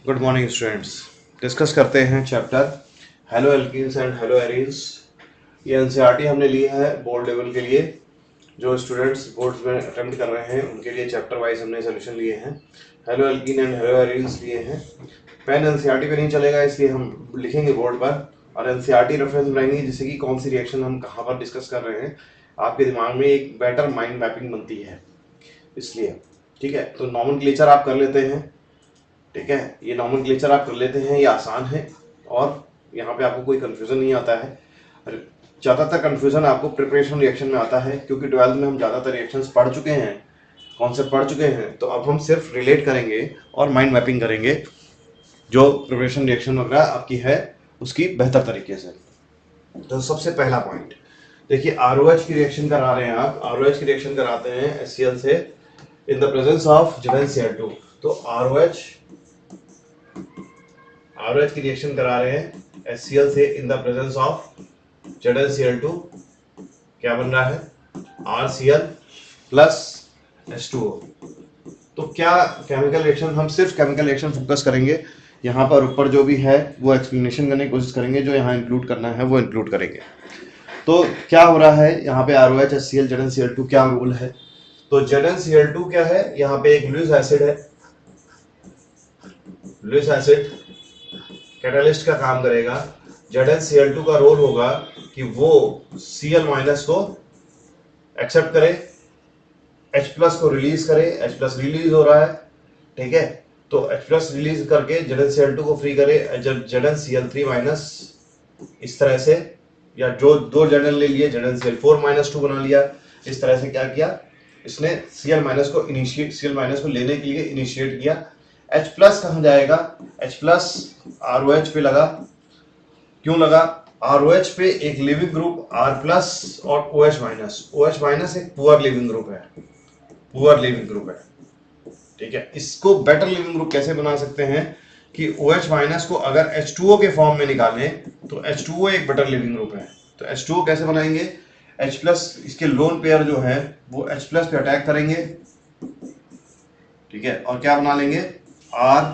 Good morning students. Discuss करते हैं chapter hello alkenes and hello arenes. ये NCERT हमने लिया है बोर्ड लेवल के लिए। जो स्टूडेंट्स बोर्ड्स में अटेम्प्ट कर रहे हैं उनके लिए चैप्टर वाइज हमने सोल्यूशन लिए हैं। Hello alkene and hello arenes लिए हैं। पेन एनसीईआरटी पे नहीं चलेगा, इसलिए हम लिखेंगे बोर्ड पर और एनसीईआरटी रेफरेंस बनाएंगे, जिससे कि कौन सी रिएक्शन हम कहाँ पर डिस्कस कर रहे हैं आपके दिमाग में एक बेटर माइंड मैपिंग बनती है, इसलिए। ठीक है, तो नॉमेनक्लेचर आप कर लेते हैं। ठीक है, ये नॉमेनक्लेचर आप कर लेते हैं, ये आसान है और यहाँ पे आपको कोई कंफ्यूजन नहीं आता है। ज़्यादातर कंफ्यूजन आपको प्रिपरेशन रिएक्शन में आता है, क्योंकि 12th में हम ज़्यादातर रिएक्शंस पढ़ चुके हैं, कॉन्सेप्ट पढ़ चुके हैं। तो अब हम सिर्फ रिलेट करेंगे और माइंड मैपिंग करेंगे जो प्रिपरेशन रिएक्शन वगैरह आपकी है उसकी बेहतर तरीके से। तो सबसे पहला पॉइंट देखिए, आरओएच की रिएक्शन करा रहे हैं आप। आरओएच की रिएक्शन कराते हैं HCl से in the presence of ZnCl2। तो आरओएच की रिएक्शन करा रहे हैं HCl से in the presence of ZnCl2। क्या बन रहा है? RCl plus H2O। तो क्या केमिकल रिएक्शन, हम सिर्फ केमिकल रिएक्शन फोकस करेंगे यहाँ पर। ऊपर जो भी है वो एक्सप्लेनेशन करने की कोशिश करेंगे, जो यहाँ इंक्लूड करना है वो इंक्लूड करेंगे। तो क्या हो रहा है यहाँ पे ROH HCl ZnCl2 क्या रोल है? तो ZnCl2 क्या है, यहाँ पे एक लुइस एसिड है। लुइस एसिड कैटालिस्ट का काम करेगा। ZnCl2 का रोल होगा कि वो Cl- को एक्सेप्ट करे, H+ को रिलीज करे। H+ रिलीज हो रहा है, ठीक है। तो H+ रिलीज करके ZnCl2 को फ्री करे। ZnCl3- इस तरह से, या जो दो Zn ले लिए, ZnCl4-2 बना लिया। इस तरह से क्या किया इसने, Cl- को लेने के लिए इनिशिएट किया। H+ कहाँ जाएगा? H+ ROH पे लगा। क्यों लगा? ROH पे एक लिविंग ग्रुप R+ और OH- एक पुअर लिविंग ग्रुप है। ठीक है, इसको बेटर लिविंग ग्रुप कैसे बना सकते हैं कि OH- को अगर H2O के फॉर्म में निकालें तो H2O एक बेटर लिविंग ग्रुप है। तो H2O कैसे बनाएंगे? H+, इसके लोन पेयर जो है वो H+ पे अटैक करेंगे, ठीक है, और क्या बना लेंगे? ROH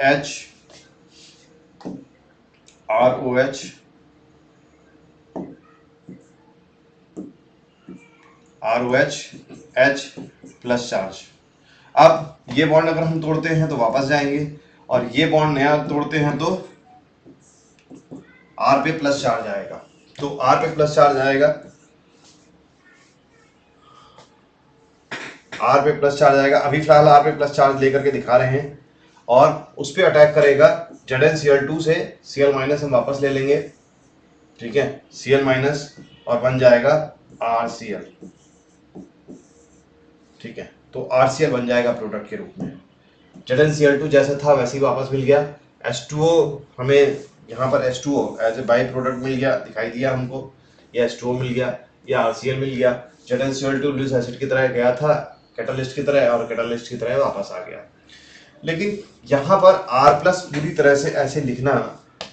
H+ charge. अब ये बॉन्ड अगर हम तोड़ते हैं तो वापस जाएंगे, और ये बॉन्ड नया तोड़ते हैं तो R पे प्लस चार्ज आएगा। तो R पे प्लस चार्ज आएगा, R पे प्लस चार्ज आएगा। अभी फिलहाल R पे प्लस चार्ज लेकर के दिखा रहे हैं, और उस पर अटैक करेगा ZnCl2 से। Cl- हम वापस ले लेंगे, ठीक है, Cl- और बन जाएगा RCl। ठीक है, तो RCl बन जाएगा प्रोडक्ट के रूप में। ZnCl2 जैसा था वैसे ही वापस मिल गया। H2O हमें यहाँ पर H2O as a byproduct मिल गया, दिखाई दिया हमको। ये H2O मिल गया, ये RCl मिल गया। ZnCl2 लुइस एसिड की तरह गया था कैटालिस्ट की तरह, और कैटालिस्ट की तरह वापस आ गया। लेकिन यहाँ पर R+ पूरी तरह से ऐसे लिखना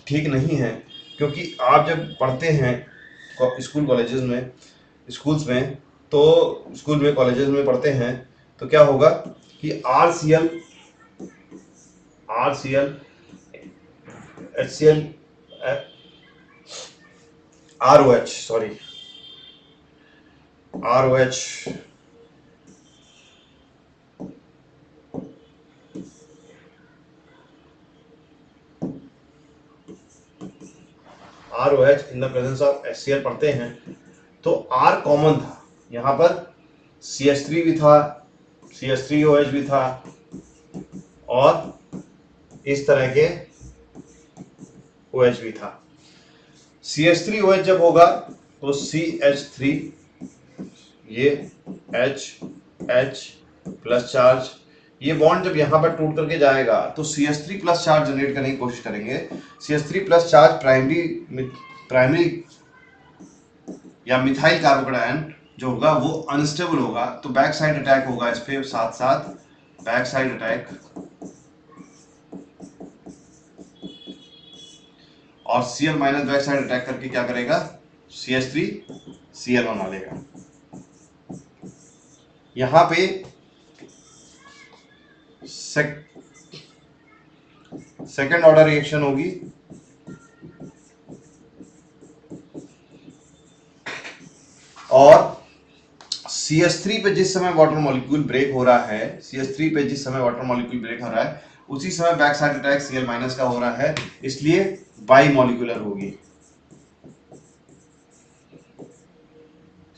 ठीक नहीं है, क्योंकि आप जब पढ़ते हैं स्कूल कॉलेजेस में, स्कूल्स में, तो स्कूल में कॉलेजेस में पढ़ते हैं तो क्या होगा कि RCl HCl ROH, sorry, ROH in the presence of HCl पढ़ते हैं तो R कॉमन था यहाँ पर। CH3 भी था, CH3OH भी था, और इस तरह के OH भी था। CH3OH जब होगा तो CH3, ये H+ चार्ज, ये बॉन्ड जब यहाँ पर टूट करके जाएगा तो CH3+ चार्ज जनरेट करने की कोशिश करेंगे। CH3+ चार्ज प्राइमरी या मिथाइल कार्बोकेटायन जो होगा वो अनस्टेबल होगा, तो बैक साइड अटैक होगा इस पे, साथ साथ बैक साइड अटैक, और Cl- बैक साइड अटैक करके क्या करेगा? CH3Cl बना लेगा। यहाँ पे सेकेंड ऑर्डर रिएक्शन होगी और CH3 पे जिस समय वाटर मॉलिक्यूल ब्रेक हो रहा है, CH3 पे जिस समय वाटर मॉलिक्यूल ब्रेक हो रहा है उसी समय back side attack Cl minus का हो रहा है, इसलिए बाई मॉलिक्यूलर होगी।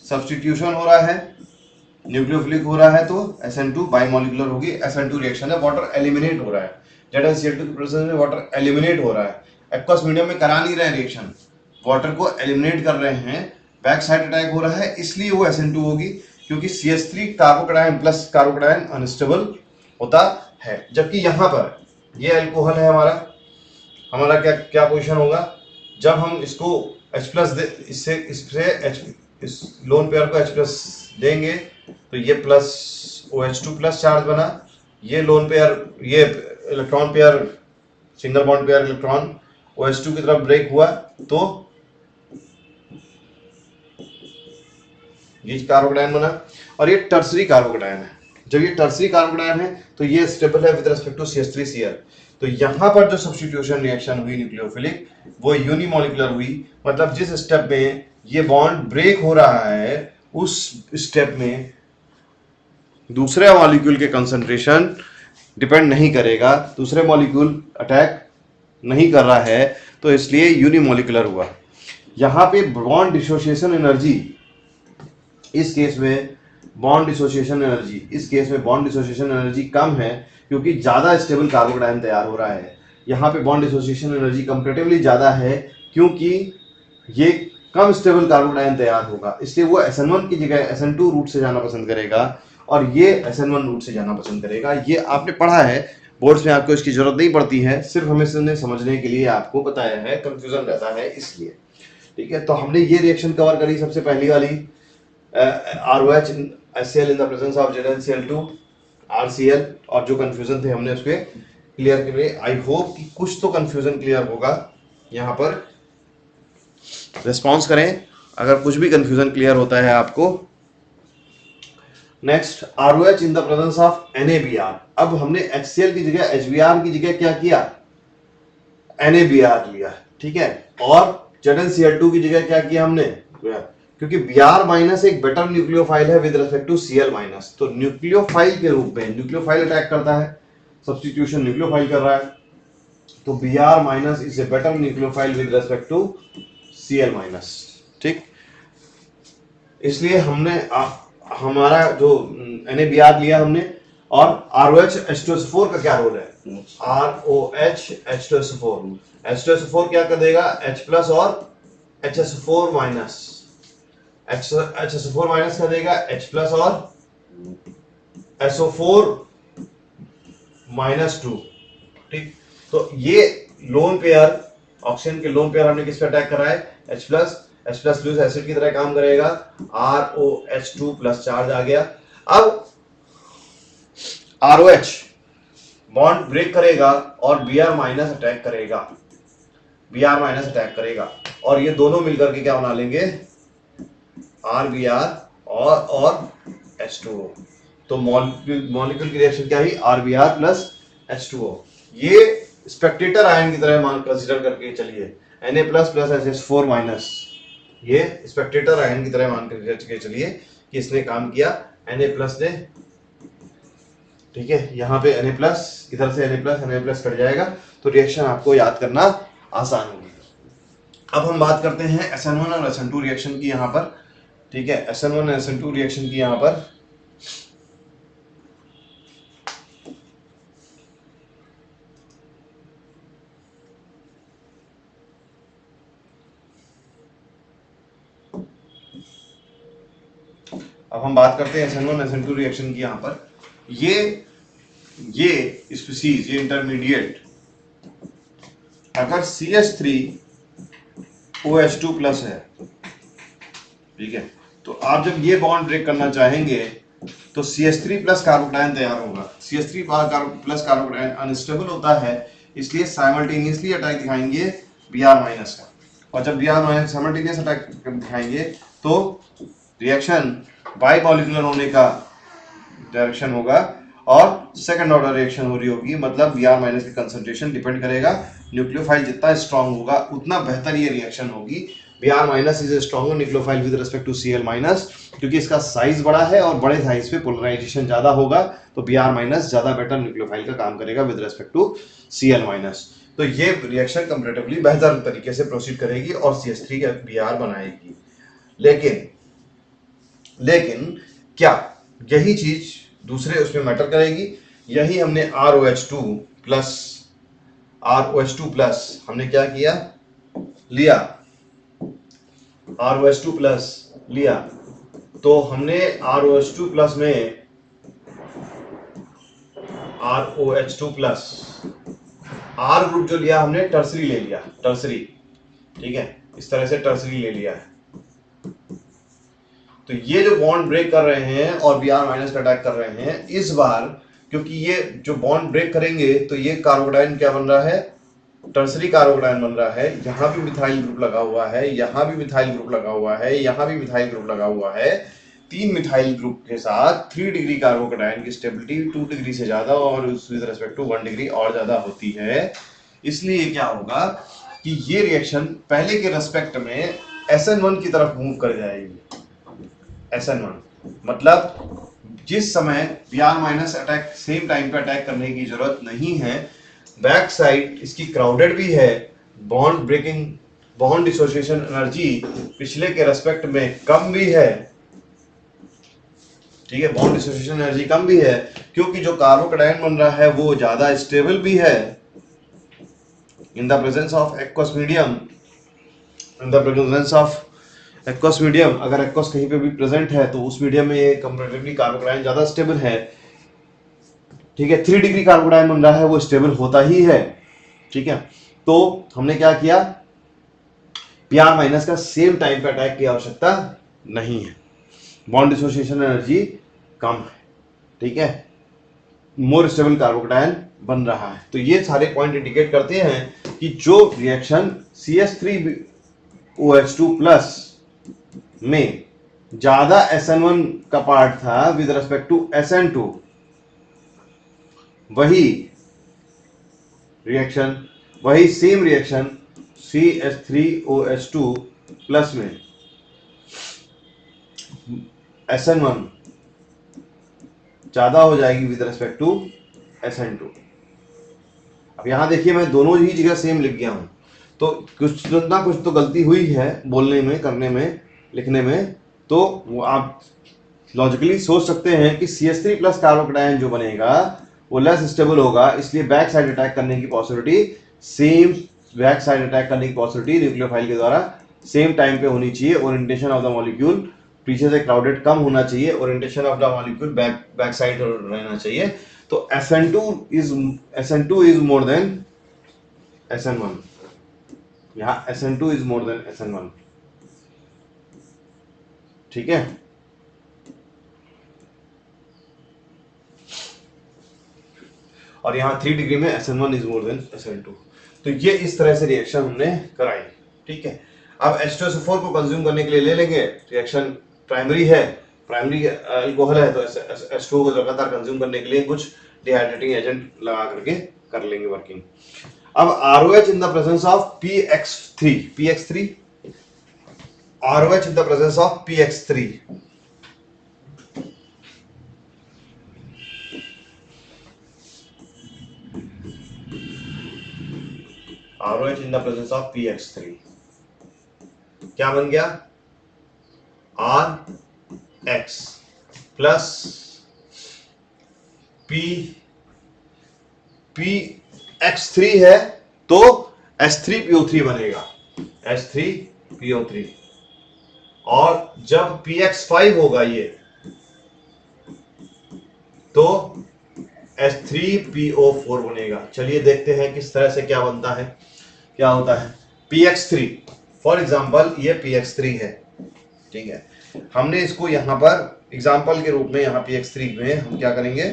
सब्स्टिट्यूशन हो रहा है, न्यूक्लियोफिलिक हो रहा है तो SN2 बाई मॉलिक्यूलर होगी। SN2 रिएक्शन है, वाटर एलिमिनेट हो रहा है, ZnCl2 की प्रेजेंस में वाटर एलिमिनेट हो रहा है। एक्वस मीडियम में करा नहीं रहे रिएक्शन, वाटर को एलिमिनेट कर रहे हैं, बैक साइड अटैक हो रहा है, इसलिए वो SN2 होगी, क्योंकि CH3 carbocation plus carbocation unstable होता है। जबकि यहाँ पर ये अल्कोहल है हमारा क्या क्या पोजीशन होगा, जब हम इसको H प्लस इस लोन पेयर को H प्लस देंगे तो ये प्लस OH2 प्लस चार्ज बना, ये लोन पेयर, ये electron pair, single bond pair electron OH2 की तरफ ब्रेक हुआ तो ये कार्बोकैटायन बना, और ये टर्सरी कार्बोकैटायन है। जब ये टर्सरी कार्बोकैटायन है तो ये स्टेबल है विद रिस्पेक्ट टू CH3Cl। तो यहाँ पर जो सब्स्टिट्यूशन रिएक्शन हुई न्यूक्लियोफिलिक वो यूनिमोलिकुलर हुई, मतलब जिस स्टेप में ये बॉन्ड ब्रेक हो रहा है उस स्टेप में दूसरे मॉलिक्यूल के कंसंट्रेशन डिपेंड नहीं करेगा, दूसरे मॉलिक्यूल अटैक नहीं कर रहा है, तो इसलिए यूनिमोलिकुलर हुआ। यहाँ पे बॉन्ड डिसोसिएशन एनर्जी, इस केस में बॉन्ड डिसोसिएशन एनर्जी कम है क्योंकि ज्यादा स्टेबल कार्बोकैटायन तैयार हो रहा है। यहाँ पे बॉन्ड डिसोसिएशन एनर्जी कंपैरेटिवली ज्यादा है क्योंकि ये कम स्टेबल कार्बोकैटायन तैयार होगा, इसलिए वो SN1 की जगह SN2 रूट से जाना पसंद करेगा और ये SN1 रूट से जाना पसंद करेगा। ये आपने पढ़ा है बोर्ड्स में, आपको इसकी जरूरत नहीं पड़ती है, सिर्फ हमें समझने के लिए आपको बताया है, कंफ्यूजन रहता है इसलिए। ठीक है, तो हमने ये रिएक्शन कवर करी, सबसे पहली वाली ROH HCl in the presence of ZnCl2 RCl, और जो कंफ्यूजन थे हमने उसके क्लियर किए। आई होप कि कुछ तो कंफ्यूजन क्लियर होगा। यहाँ पर रिस्पॉन्स करें अगर कुछ भी कंफ्यूजन क्लियर होता है आपको। Next, ROH in the presence of NaBr। अब हमने HCl की जगह HBr की जगह क्या किया, NaBr लिया, ठीक है, और ZnCl2 की जगह क्या किया हमने, क्योंकि Br माइनस एक बेटर न्यूक्लियोफाइल है with respect to Cl minus, तो न्यूक्लियोफाइल के रूप में न्यूक्लियोफाइल अटैक करता है, सब्स्टिट्यूशन न्यूक्लियोफाइल कर रहा है, तो Br minus is a better nucleophile with respect to Cl minus. ठीक, इसलिए हमने हमारा जो NaBr लिया हमने, और ROH H2SO4 का क्या रोल है, ROH H2SO4 क्या कर देगा, H प्लस और HSO4 माइनस, HSO4 माइनस कर देगा H प्लस और SO4 माइनस 2। ठीक, तो ये लोन पेयर, ऑक्सीजन के लोन पेयर हमने किस पे अटैक करा है, H प्लस लूज एसिड की तरह काम करेगा, ROH2 प्लस चार्ज आ गया। अब ROH बॉन्ड ब्रेक करेगा और Br माइनस अटैक करेगा, और ये दोनों मिलकर के क्या बना लेंगे, RBr और H2O। तो मॉलिक्यूल की रिएक्शन क्या ही, RBr प्लस H2O। ये स्पेक्टेटर आयन की तरह मान कंसीडर करके चलिए, Na plus plus HH4 minus, ये स्पेक्टेटर आयन की तरह मान करके चलिए कि इसने काम किया, Na प्लस ने, ठीक है, यहाँ पे Na प्लस, इधर से Na प्लस कट जाएगा, तो रिएक्शन आपको याद करना आसान होगी। अब हम बात करते हैं SN1 और SN2 रिएक्शन की यहाँ पर। ठीक है, SN1 और SN2 रिएक्शन की यहाँ पर अब हम बात करते हैं SN1 SN2 रिएक्शन की। यहाँ पर ये स्पीसीज, ये इंटरमीडिएट, अगर CH3OH2 प्लस है, ठीक है, तो आप जब ये बॉन्ड ब्रेक करना चाहेंगे तो CH3 प्लस कार्बोकैटायन तैयार होगा। CH3 प्लस कार्बोकैटायन अनस्टेबल होता है, इसलिए साइमल्टेनियसली अटैक दिखाएंगे Br माइनस का, और जब Br माइनस साइमल्टेनियस अटैक दिखाएंगे तो रिएक्शन बाई मॉलिक्यूलर होने का डायरेक्शन होगा, और सेकंड ऑर्डर रिएक्शन हो रही होगी, मतलब Br माइनस की कंसंट्रेशन डिपेंड करेगा, न्यूक्लियोफाइल जितना स्ट्रांग होगा उतना बेहतर ये रिएक्शन होगी। Br minus is a stronger nucleophile with respect to Cl minus, क्योंकि इसका साइज बड़ा है और बड़े साइज पे पोलराइजेशन ज्यादा होगा, तो Br माइनस ज्यादा बेटर न्यूक्लियोफाइल का काम करेगा with respect to Cl minus. तो ये रिएक्शन कंपैरेटिवली बेहतर तरीके से प्रोसीड करेगी और CH3 का Br बनाएगी। लेकिन क्या यही चीज दूसरे उसमें मैटर करेगी? यही हमने ROH2 प्लस हमने क्या किया, लिया ROH2 प्लस लिया, तो हमने ROH2 प्लस में ROH2 प्लस R ग्रुप जो लिया हमने टर्सरी ले लिया, टर्सरी, ठीक है, इस तरह से टर्सरी ले लिया है। तो ये जो बॉन्ड ब्रेक कर रहे हैं और Br माइनस का अटैक कर रहे हैं इस बार, क्योंकि ये जो बॉन्ड ब्रेक करेंगे तो ये कार्बोकटाइन क्या बन रहा है, टर्सरी कार्बोकटाइन बन रहा है। यहाँ भी मिथाइल ग्रुप लगा हुआ है, यहाँ भी मिथाइल ग्रुप लगा हुआ है, यहाँ भी मिथाइल ग्रुप लगा हुआ है। 3 मिथाइल ग्रुप के साथ 3 डिग्री कार्बोकटाइन की स्टेबिलिटी 2 डिग्री से ज्यादा और विद रिस्पेक्ट टू 1 डिग्री और ज्यादा होती है। इसलिए क्या होगा कि ये रिएक्शन पहले के रेस्पेक्ट में SN1 की तरफ मूव कर जाएगी। SN1 मतलब जिस समय Br minus attack same time पे अटैक करने की जरूरत नहीं है, बैक साइड इसकी क्राउडेड भी है, bond breaking bond dissociation energy पिछले के रेस्पेक्ट में कम भी है, ठीक है, बॉन्ड डिसोसिएशन एनर्जी कम भी है, क्योंकि जो कार्बोकटाइन बन रहा है वो ज्यादा स्टेबल भी है in the presence of aqueous medium, in the presence of aqueous medium. अगर एक्वस कहीं पे भी प्रेजेंट है तो उस मीडियम में ये कंपैरेटिवली कार्बोकटाइन ज्यादा स्टेबल है, ठीक है। 3 डिग्री कार्बोकटाइन बन रहा है वो स्टेबल होता ही है, ठीक है। तो हमने क्या किया, Br माइनस का सेम टाइम पे अटैक की आवश्यकता नहीं है, बॉन्ड डिसोसिएशन एनर्जी कम है, ठीक है, मोर स्टेबल कार्बोकटाइन बन रहा है। तो ये सारे पॉइंट इंडिकेट करते हैं कि जो रिएक्शन CH3OH2 प्लस में ज्यादा SN1 का पार्ट था विद रिस्पेक्ट टू SN2, वही रिएक्शन, वही सेम रिएक्शन CH3OH2 प्लस में SN1 ज्यादा हो जाएगी विद रिस्पेक्ट टू SN2। अब यहां देखिए मैं दोनों ही जगह सेम लिख गया हूं, तो कुछ ना कुछ तो गलती हुई है बोलने में, करने में, लिखने में। तो वो आप लॉजिकली सोच सकते हैं कि CH3 प्लस कार्बोकटाइन जो बनेगा वो लेस स्टेबल होगा, इसलिए बैक साइड अटैक करने की possibility, same back side attack करने की पॉसिबिलिटी न्यूक्लियोफाइल के द्वारा सेम टाइम पे होनी चाहिए। ओरिएंटेशन ऑफ द मॉलिक्यूल पीछे से क्राउडेड कम होना चाहिए, orientation of the molecule back side रहना चाहिए। तो SN2 is more than SN1, यहाँ SN2 is more than SN1, ठीक है। और यहाँ 3 डिग्री में SN1 is more than SN2। तो ये इस तरह से रिएक्शन हमने कराई, ठीक है। अब H2SO4 को कंज्यूम करने के लिए ले लेंगे, रिएक्शन प्राइमरी है, प्राइमरी अल्कोहल है, तो H2O को लगातार कंज्यूम करने के लिए कुछ डिहाइड्रेटिंग एजेंट लगा करके कर लेंगे वर्किंग। अब ROH in the presence of PX3 ROH in the presence of PX3, ROH in the presence of PX3 क्या बन गया, RX प्लस PX3 है तो H3PO3 बनेगा, H3PO3। और जब PX5 होगा ये तो H3PO4 बनेगा। चलिए देखते हैं किस तरह से क्या बनता है, क्या होता है। PX3 फॉर एग्जांपल ये PX3 है, ठीक है। हमने इसको यहां पर एग्जांपल के रूप में, यहां PX3 में हम क्या करेंगे,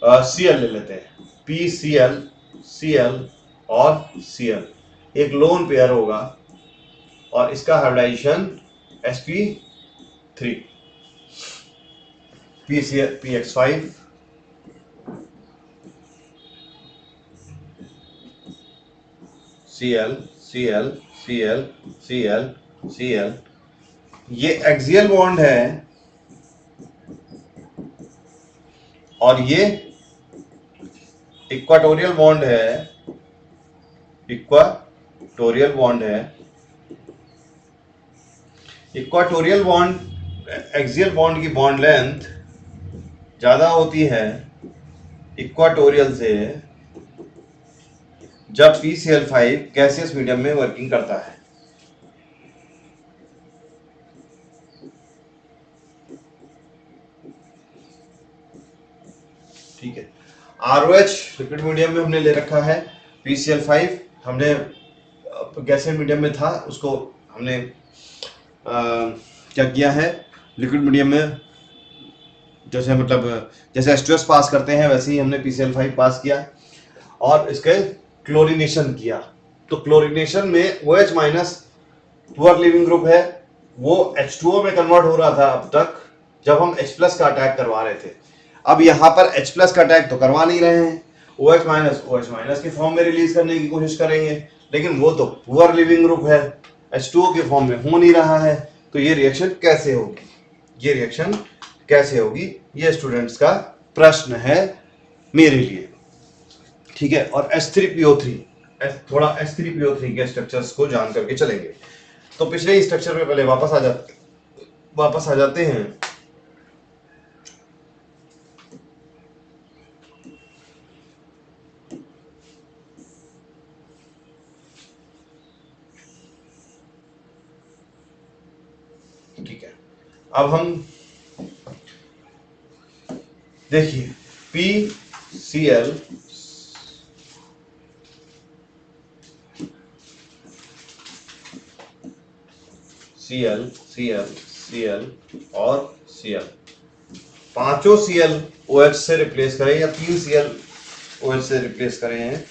Cl ले लेते हैं, PCl, Cl और Cl एक लोन पेयर होगा और इसका hybridisation sp3, PX5 Cl Cl Cl Cl Cl। ये एक्सियल बॉन्ड है और ये इक्वाटोरियल बॉन्ड है। इक्वाटोरियल बॉन्ड है। इक्वाटोरियल बॉन्ड एक्सियल बॉन्ड की बॉन्ड लेंथ ज्यादा होती है इक्वाटोरियल से जब PCl5 गैसियस मीडियम में वर्किंग करता है। ठीक है, ROH लिक्विड मीडियम में हमने ले रखा है, PCl5 हमने गैसियस मीडियम में था, उसको हमने क्या किया है, लिक्विड मीडियम में जैसे मतलब जैसे H2S पास करते हैं वैसे ही हमने PCl5 पास किया और इसके क्लोरीनेशन किया। तो क्लोरीनेशन में OH minus poor leaving group है, वो H2O में कन्वर्ट हो रहा था अब तक जब हम H प्लस का अटैक करवा रहे थे। अब यहाँ पर H प्लस का अटैक तो करवा नहीं रहे हैं, OH माइनस के फॉर्म में रिलीज करने की कोशिश करेंगे, लेकिन वो तो पुअर लिविंग ग्रुप है, H2O के फॉर्म में हो नहीं रहा है। तो ये रिएक्शन कैसे होगी, ये रिएक्शन कैसे होगी, ये स्टूडेंट्स का प्रश्न है मेरे लिए। ठीक है, और H3PO3 थोड़ा H3PO3 के स्ट्रक्चर्स को जान करके चलेंगे। तो पिछले ही स्ट्रक्चर पे पहले वापस आ जाते हैं। ठीक है, अब हम देखिए PCl Cl Cl Cl और Cl, पांचों Cl OH से रिप्लेस करें या 3 Cl OH से रिप्लेस करें हैं।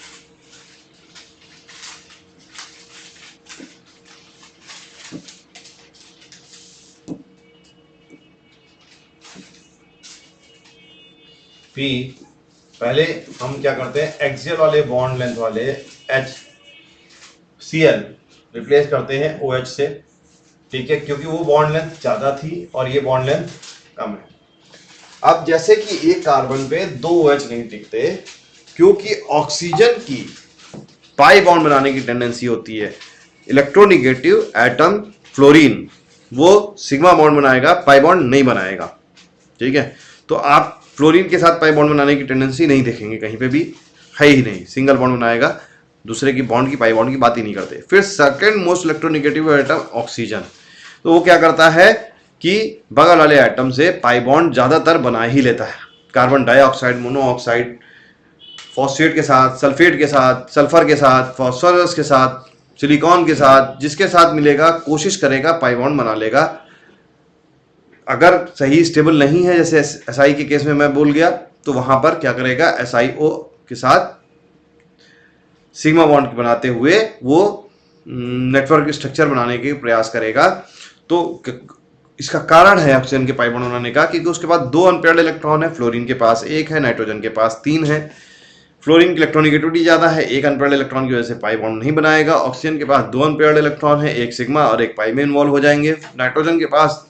P पहले हम क्या करते हैं, एक्सियल वाले बॉन्ड लेंथ वाले HCl रिप्लेस करते हैं OH से। ठीक है, क्योंकि वो बॉन्ड लेंथ ज्यादा थी और ये बॉन्ड लेंथ कम है। अब जैसे कि एक कार्बन पे 2 OH नहीं टिकते, क्योंकि ऑक्सीजन की पाई बॉन्ड बनाने की टेंडेंसी होती है। इलेक्ट्रोनिगेटिव एटम फ्लोरीन वो सिग्मा बॉन्ड बनाएगा, पाई बॉन्ड नहीं बनाएगा। ठीक है, तो आप फ्लोरीन के साथ पाई बॉन्ड बनाने की टेंडेंसी नहीं देखेंगे, कहीं पे भी है ही नहीं, सिंगल बॉन्ड बनाएगा, दूसरे की बॉन्ड की पाई बॉन्ड की बात ही नहीं करते। फिर second most electronegative atom oxygen, तो वो क्या करता है कि बगल वाले एटम से पाई बॉन्ड ज्यादातर बना ही लेता है। कार्बन डाइऑक्साइड, मोनोऑक्साइड, फॉस्फेट के साथ, सल्फेट के साथ, सल्फर के साथ, फॉस्फोरस के साथ, सिलिकॉन के साथ, जिसके साथ मिलेगा कोशिश करेगा पाई बॉन्ड बना लेगा। अगर सही स्टेबल नहीं है, जैसे SI के केस में मैं बोल गया, तो वहां पर क्या करेगा, SiO के साथ सिग्मा बॉन्ड बनाते हुए वो नेटवर्क स्ट्रक्चर बनाने के प्रयास करेगा। तो इसका कारण है ऑक्सीजन के पाई बॉन्ड बनाने का, क्योंकि उसके पास 2 अनपेयर्ड इलेक्ट्रॉन है, फ्लोरीन के पास 1 है, नाइट्रोजन के पास 3 है। फ्लोरीन की इलेक्ट्रॉनिगेटिविटी ज्यादा है, 1 अनपेयर्ड इलेक्ट्रॉन की वजह से पाई बॉन्ड नहीं बनाएगा। ऑक्सीजन के पास 2 अनपेयर्ड इलेक्ट्रॉन है, 1 सिग्मा और 1 पाई में इन्वॉल्व हो जाएंगे। नाइट्रोजन के पास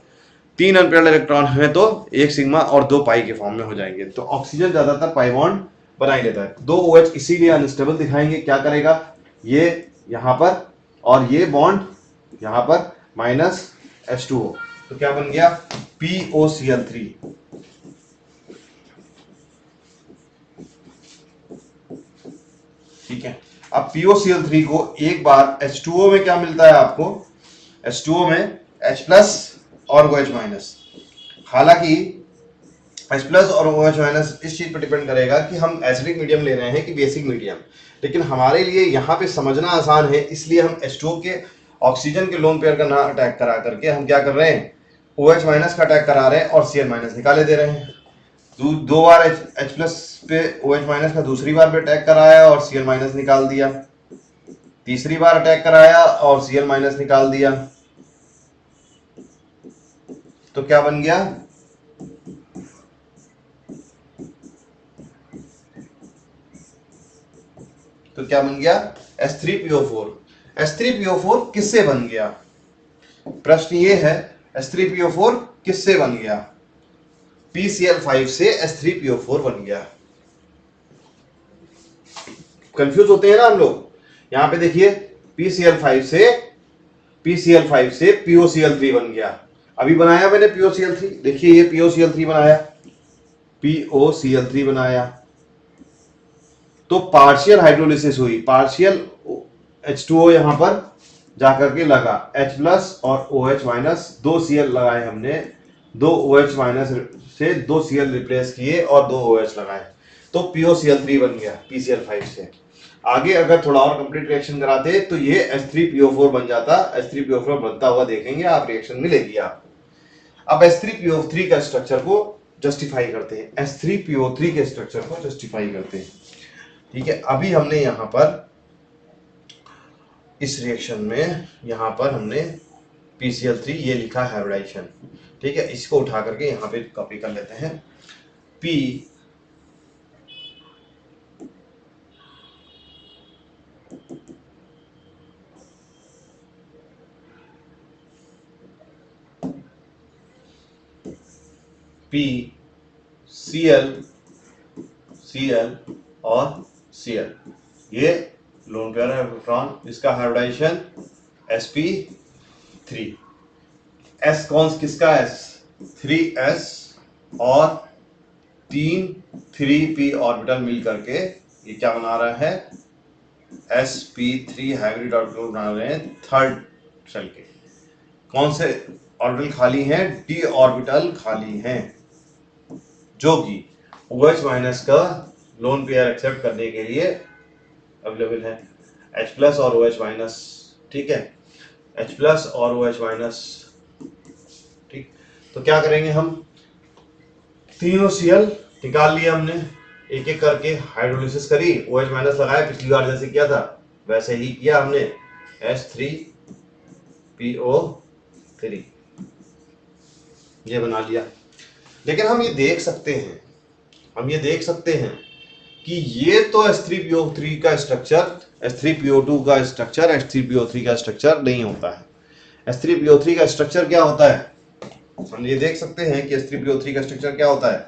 3 अनपेयर्ड इलेक्ट्रॉन है, तो 1 सिग्मा और 2 पाई के फॉर्म में हो जाएंगे। तो ऑक्सीजन ज्यादातर पाई बॉन्ड बना ही लेता है। 2 OH इसीलिए अनस्टेबल दिखाएंगे, क्या करेगा, ये यहां पर और ये बॉन्ड यहां पर माइनस H2O, तो क्या बन गया, POCl3। ठीक है, अब POCl3 को एक बार H2O में क्या मिलता है आपको, H2O में H प्लस और OH माइनस। हालांकि H प्लस और OH माइनस इस चीज पर डिपेंड करेगा कि हम एसिडिक मीडियम ले रहे हैं कि बेसिक मीडियम, लेकिन हमारे लिए यहाँ पे समझना आसान है, इसलिए हम H2O के ऑक्सीजन के लोन पेयर का ना अटैक करा करके हम क्या कर रहे हैं, OH माइनस का अटैक करा रहे हैं और Cl माइनस निकाले दे रहे हैं। दो बार H प्लस पे OH माइनस का दूसरी बार पे अटैक कराया और Cl माइनस निकाल दिया, तीसरी बार अटैक कराया और Cl माइनस निकाल दिया, तो क्या बन गया, तो क्या बन गया H3PO4। H3PO4 किससे बन गया, प्रश्न ये है H3PO4 किससे बन गया, PCl5 से H3PO4 बन गया। कंफ्यूज होते हैं ना हम लोग। यहां पे देखिए PCl5 से POCl3 बन गया। अभी बनाया मैंने POCl3, देखिए ये POCl3 बनाया, POCl3 बनाया, तो पार्शियल हाइड्रोलिसिस हुई, पार्शियल H2O यहां पर जाकर के लगा, H प्लस और OH माइनस, 2 Cl लगाए हमने, 2 OH माइनस से 2 Cl रिप्लेस किए और 2 OH लगाए, तो POCl3 बन गया PCl5 से। आगे अगर थोड़ा और कंप्लीट रिएक्शन कराते तो ये H3PO4 बन जाता, H3PO4 बनता हुआ देखेंगे आप, रिएक्शन मिलेगी आप। अब H3PO3 का स्ट्रक्चर को जस्टिफाई करते हैं, H3PO3 के स्ट्रक्चर को जस्टिफाई करते हैं। ठीक है, अभी हमने यहां पर इस रिएक्शन में यहां पर हमने PCl3 ये लिखा है हाइब्रिडाइजेशन। ठीक है, इसको उठा करके यहां पे कॉपी कर लेते हैं, P Cl और Cl, ये लोन पेयर है इलेक्ट्रॉन, इसका हाइब्रिडाइजेशन sp3। s कौन किसका, s 3s और 3p ऑर्बिटल मिल करके ये क्या बना रहा है, sp3 हाइब्रिड ऑर्बिटल बना रहे हैं थर्ड शेल के। कौन से ऑर्बिटल खाली हैं, d ऑर्बिटल खाली हैं, जो कि OH माइनस का लोन पेयर एक्सेप्ट करने के लिए अवेलेबल है, H प्लस और OH माइनस। ठीक है, H प्लस और OH माइनस। ठीक, तो क्या करेंगे हम, तीनों Cl निकाल लिए हमने, एक एक करके हाइड्रोलिसिस करी, OH माइनस लगाया, पिछली बार जैसे किया था वैसे ही किया हमने, H3PO3 ये बना लिया। लेकिन हम ये देख सकते हैं कि ये तो H3PO3 का स्ट्रक्चर, H3PO2 का स्ट्रक्चर, H3PO3 का स्ट्रक्चर नहीं होता है। H3PO3 का स्ट्रक्चर क्या होता है, हम ये देख सकते हैं कि H3PO3 का स्ट्रक्चर क्या होता है,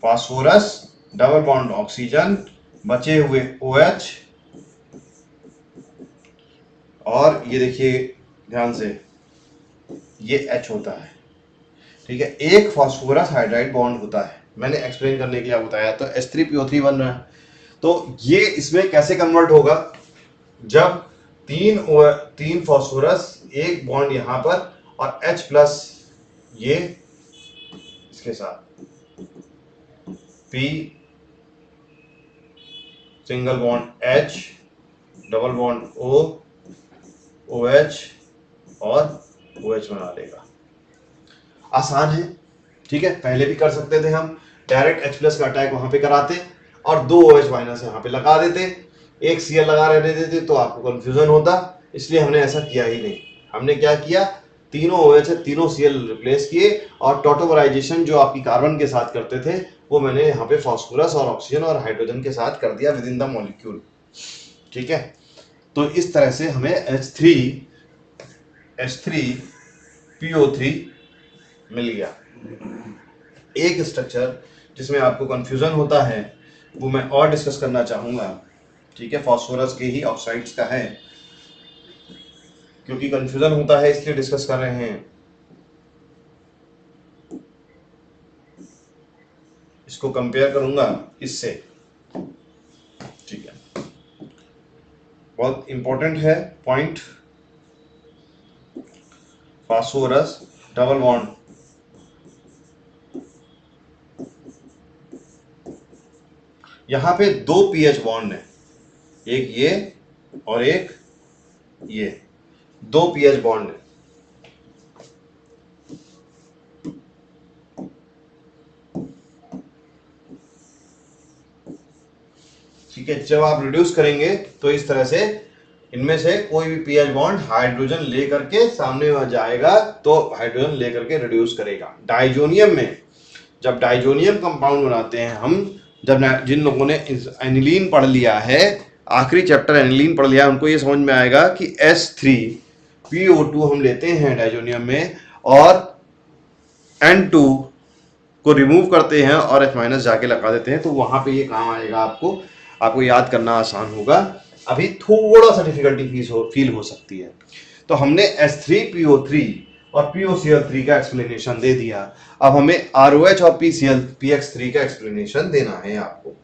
फास्फोरस डबल बॉन्ड ऑक्सीजन, बचे हुए OH, और ये देखिए ध्यान से ये H होता है। ठीक है, एक फास्फोरस हाइड्राइड बॉन्ड होता है, मैंने एक्सप्लेन करने के लिए बताया। तो H3PO3 बन रहा है, तो ये इसमें कैसे कन्वर्ट होगा, जब तीन फास्फोरस, एक बॉन्ड यहां पर और H प्लस ये इसके साथ, P single bond H, double bond O, OH और OH बना लेगा। आसान है, ठीक है, पहले भी कर सकते थे हम, डायरेक्ट H प्लस का अटैक वहां पे कराते और 2 OH माइनस यहाँ पे लगा देते, एक Cl लगा रहने देते तो आपको कंफ्यूजन होता, इसलिए हमने ऐसा किया ही नहीं। हमने क्या किया, तीनों OH है, तीनों Cl रिप्लेस किए और टॉटोमराइजेशन जो आपकी कार्बन के साथ करते थे वो मैंने यहाँ पे फास्फोरस और ऑक्सीजन और हाइड्रोजन के साथ कर दिया विद इन द मॉलिक्यूल। ठीक है, तो इस तरह से हमें H3PO3 मिल गया। एक स्ट्रक्चर जिसमें आपको कंफ्यूजन होता है वो मैं और डिस्कस करना चाहूंगा। ठीक है, फास्फोरस के ही ऑक्साइड्स का है, क्योंकि कंफ्यूजन होता है इसलिए डिस्कस कर रहे हैं। इसको कंपेयर करूंगा इससे। ठीक है, बहुत इंपॉर्टेंट है पॉइंट, फास्फोरस डबल बॉन्ड, यहां पे 2 पीएच बॉन्ड है, एक ये और एक ये, 2 पीएच बॉन्ड है। ठीक है, जब आप रिड्यूस करेंगे तो इस तरह से इनमें से कोई भी पीएच बॉन्ड हाइड्रोजन लेकर के सामने में जाएगा तो हाइड्रोजन लेकर के रिड्यूस करेगा। डाइजोनियम में जब डाइजोनियम कंपाउंड बनाते हैं हम, जब जिन लोगों ने एनिलीन पढ़ लिया है, आखिरी चैप्टर एनिलीन पढ़ लिया, उनको ये समझ में आएगा कि S3PO2 हम लेते हैं डायजोनियम में और N2 को रिमूव करते हैं और H- जाके लगा देते हैं, तो वहां पे ये काम आएगा, आपको याद करना आसान होगा। अभी थोड़ा सा डिफिकल्टी फील हो सकती है। तो हमने S3PO3 और POCl3 का एक्सप्लेनेशन दे दिया, अब हमें ROH और PCl PX3 का एक्सप्लेनेशन देना है आपको।